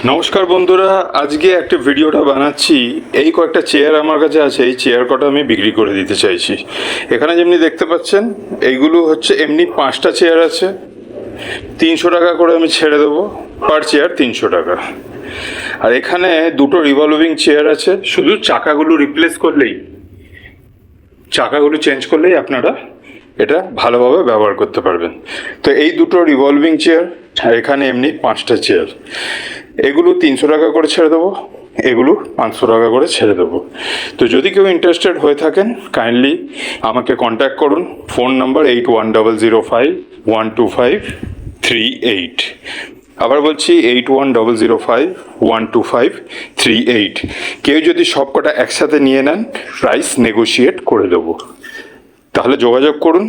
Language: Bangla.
নমস্কার বন্ধুরা, আজকে একটা ভিডিওটা বানাচ্ছি। এই কয়েকটা চেয়ার আমার কাছে আছে, এই চেয়ার কটা আমি বিক্রি করে দিতে চাইছি। এখানে যেমনি দেখতে পাচ্ছেন এইগুলো হচ্ছে এমনি 5টা চেয়ার আছে, 300 টাকা করে আমি ছেড়ে দেবো, পার চেয়ার 300 টাকা। আর এখানে দুটো রিভলভিং চেয়ার আছে, শুধু চাকাগুলো রিপ্লেস করলেই, চাকাগুলো চেঞ্জ করলেই আপনারা এটা ভালোভাবে ব্যবহার করতে পারবেন। তো এই দুটো রিভলভিং চেয়ার, আর এখানে এমনি 5টা চেয়ার, এগুলো 300 টাকা করে ছেড়ে দেবো, এগুলো 500 টাকা করে ছেড়ে দেবো। তো যদি কেউ ইন্টারেস্টেড হয়ে থাকেন কাইন্ডলি আমাকে কন্ট্যাক্ট করুন। Phone number 8100512538। আবার বলছি 8100512538। কেউ যদি সব কটা একসাথে নিয়ে নেন প্রাইস নেগোশিয়েট করে দেবো। তাহলে যোগাযোগ করুন।